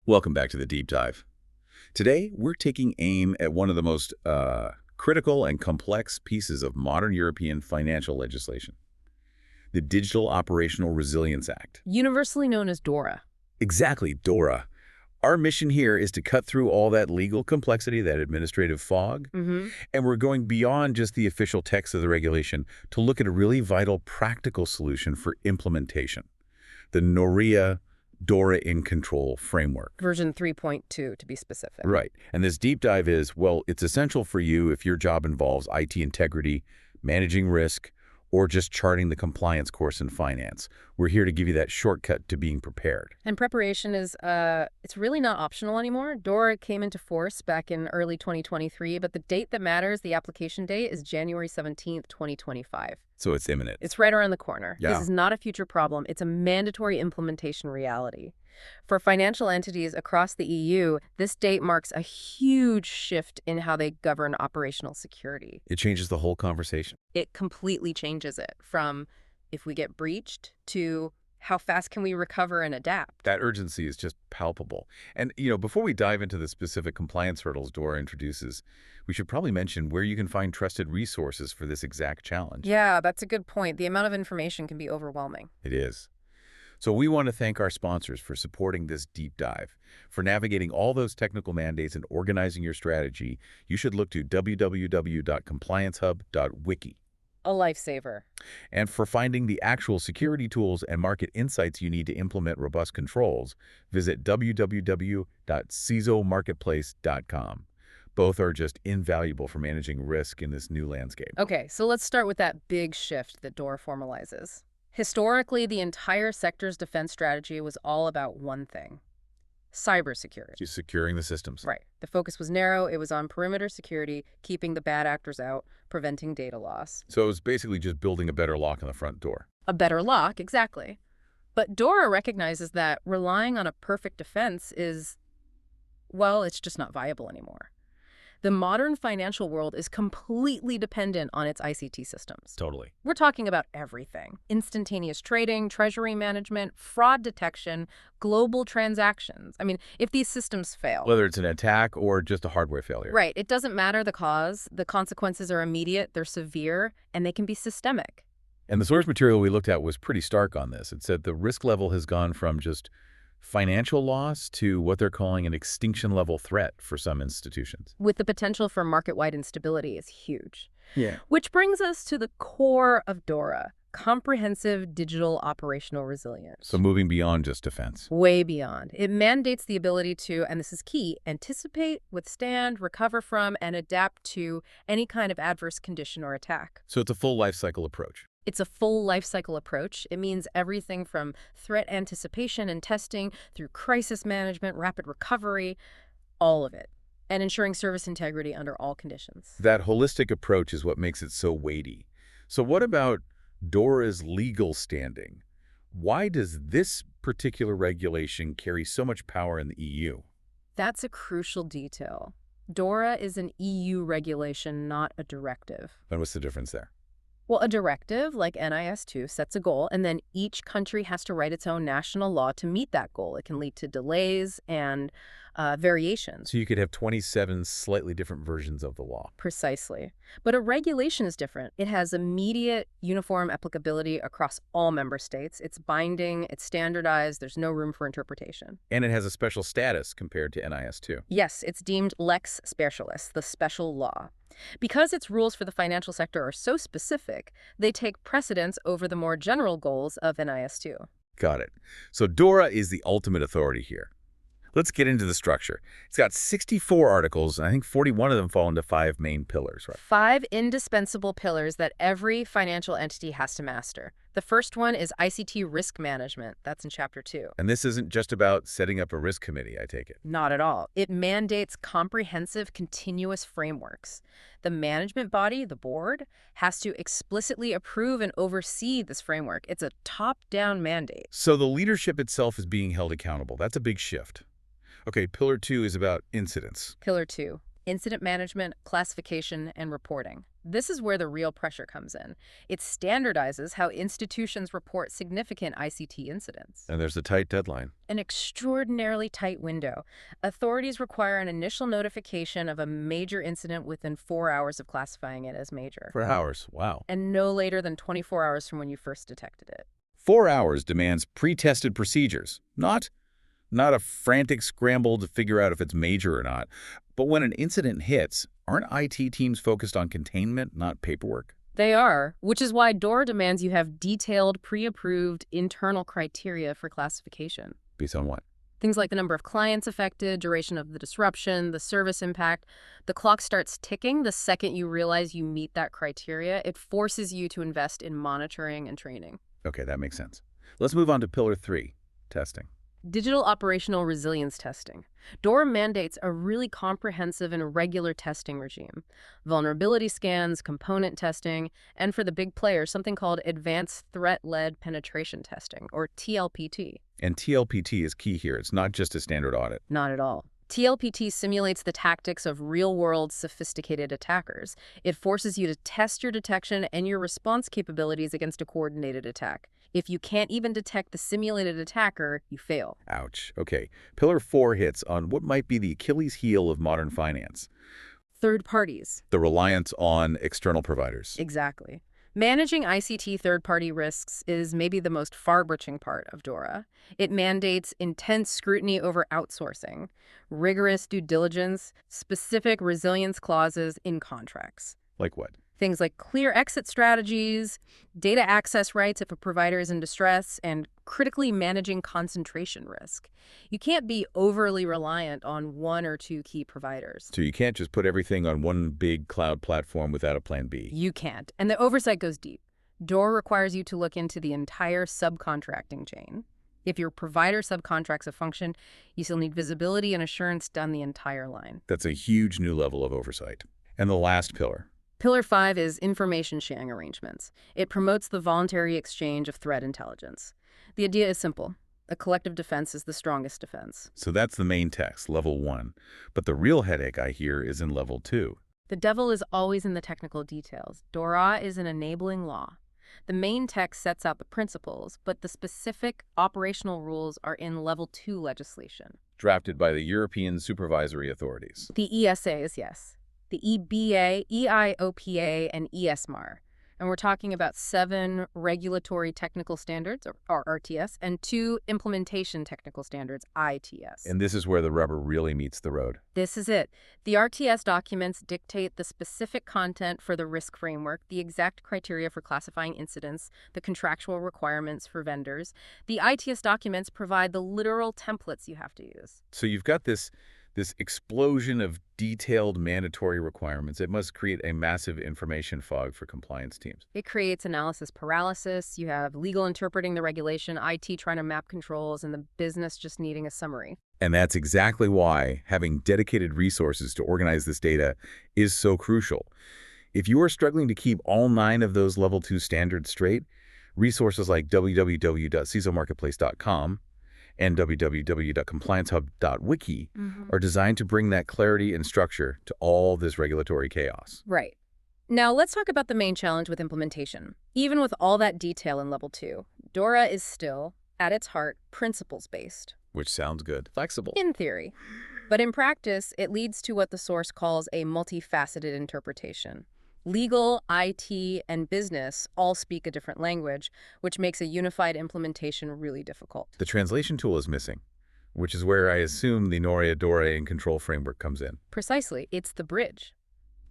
Welcome back to the Deep Dive. Today, we're taking aim at one of the most critical and complex pieces of modern European financial legislation, the Digital Operational Resilience Act. Universally known as DORA. Exactly, DORA. Our mission here is to cut through all that legal complexity, that administrative fog, and we're going beyond just the official text of the regulation to look at a really vital practical solution for implementation, the NOREA DORA in Control framework. Version 3.2, to be specific. Right. And this deep dive is, well, it's essential for you if your job involves IT integrity, managing risk, or just charting the compliance course in finance. We're here to give you that shortcut to being prepared. And preparation is, it's really not optional anymore. DORA came into force back in early 2023, but the date that matters, the application date, is January 17th, 2025. So it's imminent. It's right around the corner. Yeah. This is not a future problem. It's a mandatory implementation reality. For financial entities across the EU, this date marks a huge shift in how they govern operational security. It changes the whole conversation. It completely changes it from if we get breached to how fast can we recover and adapt. That urgency is just palpable. And, before we dive into the specific compliance hurdles DORA introduces, we should probably mention where you can find trusted resources for this exact challenge. Yeah, that's a good point. The amount of information can be overwhelming. It is. So we want to thank our sponsors for supporting this deep dive. For navigating all those technical mandates and organizing your strategy, you should look to www.compliancehub.wiki. A lifesaver. And for finding the actual security tools and market insights you need to implement robust controls, visit www.CISOmarketplace.com. Both are just invaluable for managing risk in this new landscape. Okay, so let's start with that big shift that DORA formalizes. Historically, the entire sector's defense strategy was all about one thing: cybersecurity. Just securing the systems. Right. The focus was narrow. It was on perimeter security, keeping the bad actors out, preventing data loss. So it was basically just building a better lock on the front door. A better lock, exactly. But DORA recognizes that relying on a perfect defense is, well, it's just not viable anymore. The modern financial world is completely dependent on its ICT systems. Totally. We're talking about everything: instantaneous trading, treasury management, fraud detection, global transactions. I mean, if these systems fail... Whether it's an attack or just a hardware failure. Right. It doesn't matter the cause. The consequences are immediate, they're severe, and they can be systemic. And the source material we looked at was pretty stark on this. It said the risk level has gone from just financial loss to what they're calling an extinction-level threat for some institutions. With the potential for market-wide instability is huge. Yeah. Which brings us to the core of DORA: comprehensive digital operational resilience. So moving beyond just defense. Way beyond. It mandates the ability to, and this is key, anticipate, withstand, recover from, and adapt to any kind of adverse condition or attack. So it's a full life cycle approach. It's a full life cycle approach. It means everything from threat anticipation and testing through crisis management, rapid recovery, all of it, and ensuring service integrity under all conditions. That holistic approach is what makes it so weighty. So what about DORA's legal standing? Why does this particular regulation carry so much power in the EU? That's a crucial detail. DORA is an EU regulation, not a directive. And what's the difference there? Well, a directive, like NIS2, sets a goal, and then each country has to write its own national law to meet that goal. It can lead to delays and variations. So you could have 27 slightly different versions of the law. Precisely. But a regulation is different. It has immediate, uniform applicability across all member states. It's binding, it's standardized, there's no room for interpretation. And it has a special status compared to NIS2. Yes, it's deemed lex specialis, the special law. Because its rules for the financial sector are so specific, they take precedence over the more general goals of NIS2. Got it. So DORA is the ultimate authority here. Let's get into the structure. It's got 64 articles, and I think 41 of them fall into 5 main pillars, right? 5 indispensable pillars that every financial entity has to master. The first one is ICT risk management. That's in Chapter 2. And this isn't just about setting up a risk committee, I take it. Not at all. It mandates comprehensive, continuous frameworks. The management body, the board, has to explicitly approve and oversee this framework. It's a top-down mandate. So the leadership itself is being held accountable. That's a big shift. Okay, Pillar 2 is about incidents. Pillar 2, incident management, classification, and reporting. This is where the real pressure comes in. It standardizes how institutions report significant ICT incidents. And there's a tight deadline. An extraordinarily tight window. Authorities require an initial notification of a major incident within 4 hours of classifying it as major. 4 hours, wow. And no later than 24 hours from when you first detected it. 4 hours demands pre-tested procedures, not a frantic scramble to figure out if it's major or not. But when an incident hits, aren't IT teams focused on containment, not paperwork? They are, which is why DORA demands you have detailed, pre-approved internal criteria for classification. Based on what? Things like the number of clients affected, duration of the disruption, the service impact. The clock starts ticking the second you realize you meet that criteria. It forces you to invest in monitoring and training. Okay, that makes sense. Let's move on to Pillar 3, testing. Digital operational resilience testing. DORA mandates a really comprehensive and regular testing regime. Vulnerability scans, component testing, and for the big players, something called advanced threat-led penetration testing, or TLPT. And TLPT is key here. It's not just a standard audit. Not at all. TLPT simulates the tactics of real-world sophisticated attackers. It forces you to test your detection and your response capabilities against a coordinated attack. If you can't even detect the simulated attacker, you fail. Ouch. Okay. Pillar 4 hits on what might be the Achilles heel of modern finance. Third parties. The reliance on external providers. Exactly. Managing ICT third-party risks is maybe the most far-reaching part of DORA. It mandates intense scrutiny over outsourcing, rigorous due diligence, specific resilience clauses in contracts. Like what? Things like clear exit strategies, data access rights if a provider is in distress, and critically managing concentration risk. You can't be overly reliant on one or two key providers. So you can't just put everything on one big cloud platform without a plan B. You can't. And the oversight goes deep. DORA requires you to look into the entire subcontracting chain. If your provider subcontracts a function, you still need visibility and assurance down the entire line. That's a huge new level of oversight. And the last pillar. Pillar 5 is information sharing arrangements. It promotes the voluntary exchange of threat intelligence. The idea is simple. A collective defense is the strongest defense. So that's the main text, level 1. But the real headache, I hear, is in level 2. The devil is always in the technical details. DORA is an enabling law. The main text sets out the principles, but the specific operational rules are in level 2 legislation. Drafted by the European supervisory authorities. The ESAs, yes. The EBA, EIOPA, and ESMAR. And we're talking about 7 regulatory technical standards, or RTS, and 2 implementation technical standards, ITS. And this is where the rubber really meets the road. This is it. The RTS documents dictate the specific content for the risk framework, the exact criteria for classifying incidents, the contractual requirements for vendors. The ITS documents provide the literal templates you have to use. So you've got this explosion of detailed mandatory requirements. It must create a massive information fog for compliance teams. It creates analysis paralysis. You have legal interpreting the regulation, IT trying to map controls, and the business just needing a summary. And that's exactly why having dedicated resources to organize this data is so crucial. If you are struggling to keep all 9 of those level 2 standards straight, resources like www.cisomarketplace.com and www.compliancehub.wiki are designed to bring that clarity and structure to all this regulatory chaos. Right. Now, let's talk about the main challenge with implementation. Even with all that detail in level 2, DORA is still, at its heart, principles-based. Which sounds good. Flexible. In theory. But in practice, it leads to what the source calls a multifaceted interpretation. Legal, IT, and business all speak a different language, which makes a unified implementation really difficult. The translation tool is missing, which is where I assume the NOREA, DORA, and control framework comes in. Precisely. It's the bridge.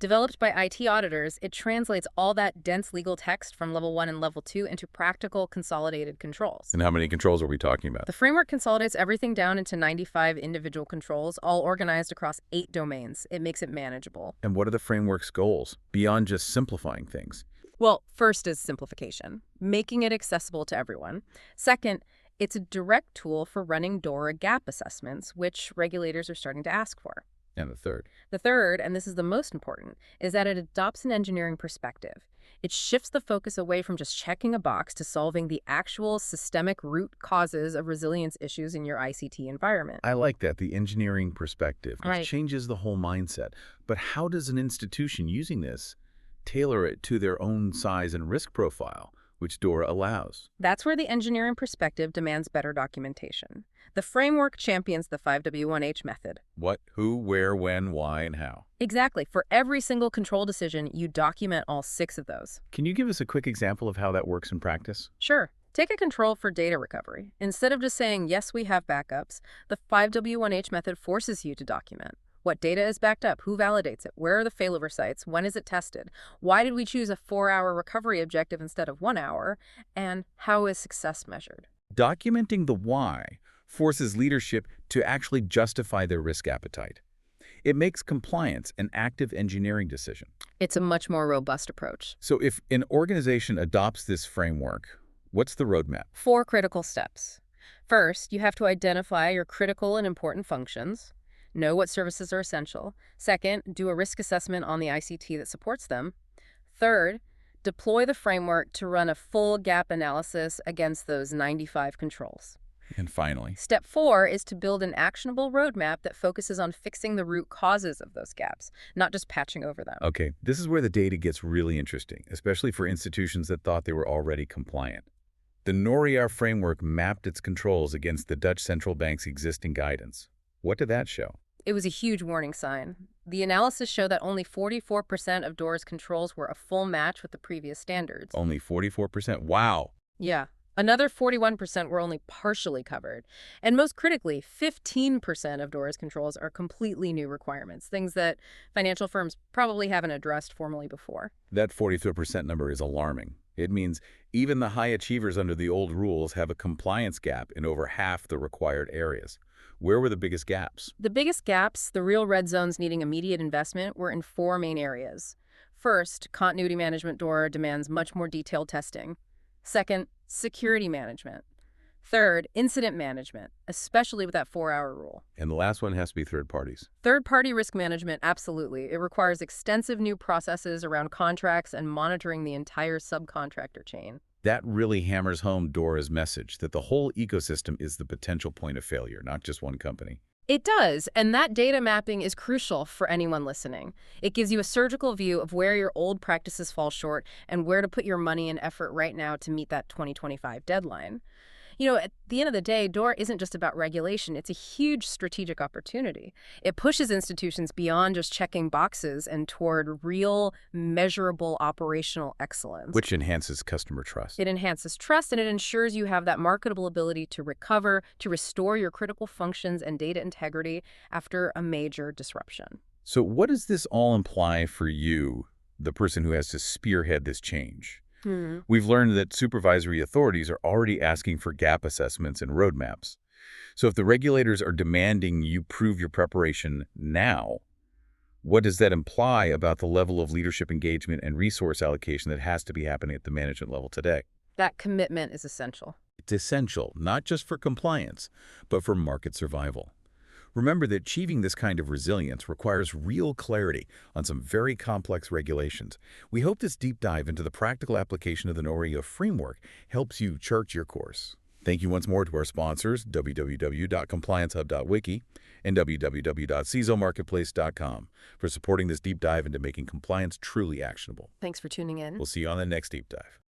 Developed by IT auditors, it translates all that dense legal text from level 1 and level 2 into practical consolidated controls. And how many controls are we talking about? The framework consolidates everything down into 95 individual controls, all organized across 8 domains. It makes it manageable. And what are the framework's goals, beyond just simplifying things? Well, first is simplification, making it accessible to everyone. Second, it's a direct tool for running DORA gap assessments, which regulators are starting to ask for. And the third? The third, and this is the most important, is that it adopts an engineering perspective. It shifts the focus away from just checking a box to solving the actual systemic root causes of resilience issues in your ICT environment. I like that, the engineering perspective. It Right. changes the whole mindset. But how does an institution using this tailor it to their own size and risk profile, which DORA allows? That's where the engineering perspective demands better documentation. The framework champions the 5W1H method. What, who, where, when, why, and how? Exactly. For every single control decision, you document all 6 of those. Can you give us a quick example of how that works in practice? Sure. Take a control for data recovery. Instead of just saying, yes, we have backups, the 5W1H method forces you to document. What data is backed up? Who validates it? Where are the failover sites? When is it tested? Why did we choose a 4-hour recovery objective instead of 1 hour? And how is success measured? Documenting the why forces leadership to actually justify their risk appetite. It makes compliance an active engineering decision. It's a much more robust approach. So if an organization adopts this framework, what's the roadmap? 4 critical steps. First, you have to identify your critical and important functions. Know what services are essential. Second, do a risk assessment on the ICT that supports them. Third, deploy the framework to run a full gap analysis against those 95 controls. And finally, Step 4 is to build an actionable roadmap that focuses on fixing the root causes of those gaps, not just patching over them. okay, this is where the data gets really interesting, especially for institutions that thought they were already compliant. The NOREA framework mapped its controls against the Dutch Central Bank's existing guidance. What did that show? It was a huge warning sign. The analysis showed that only 44% of DORA's controls were a full match with the previous standards. Only 44%. Wow. Yeah. Another 41% were only partially covered. And most critically, 15% of DORA's controls are completely new requirements, things that financial firms probably haven't addressed formally before. That 43% number is alarming. It means even the high achievers under the old rules have a compliance gap in over half the required areas. Where were the biggest gaps? The biggest gaps, the real red zones needing immediate investment, were in 4 main areas. First, continuity management DORA demands much more detailed testing. Second, security management. Third, incident management, especially with that 4-hour rule. And the last one has to be third parties. Third-party risk management, absolutely. It requires extensive new processes around contracts and monitoring the entire subcontractor chain. That really hammers home DORA's message that the whole ecosystem is the potential point of failure, not just one company. It does, and that data mapping is crucial for anyone listening. It gives you a surgical view of where your old practices fall short and where to put your money and effort right now to meet that 2025 deadline. You know, at the end of the day, DORA isn't just about regulation. It's a huge strategic opportunity. It pushes institutions beyond just checking boxes and toward real, measurable operational excellence. Which enhances customer trust. It enhances trust, and it ensures you have that marketable ability to recover, to restore your critical functions and data integrity after a major disruption. So what does this all imply for you, the person who has to spearhead this change? We've learned that supervisory authorities are already asking for gap assessments and roadmaps. So if the regulators are demanding you prove your preparation now, what does that imply about the level of leadership engagement and resource allocation that has to be happening at the management level today? That commitment is essential. It's essential, not just for compliance, but for market survival. Remember that achieving this kind of resilience requires real clarity on some very complex regulations. We hope this deep dive into the practical application of the NOREA framework helps you chart your course. Thank you once more to our sponsors, www.compliancehub.wiki and www.cisomarketplace.com, for supporting this deep dive into making compliance truly actionable. Thanks for tuning in. We'll see you on the next deep dive.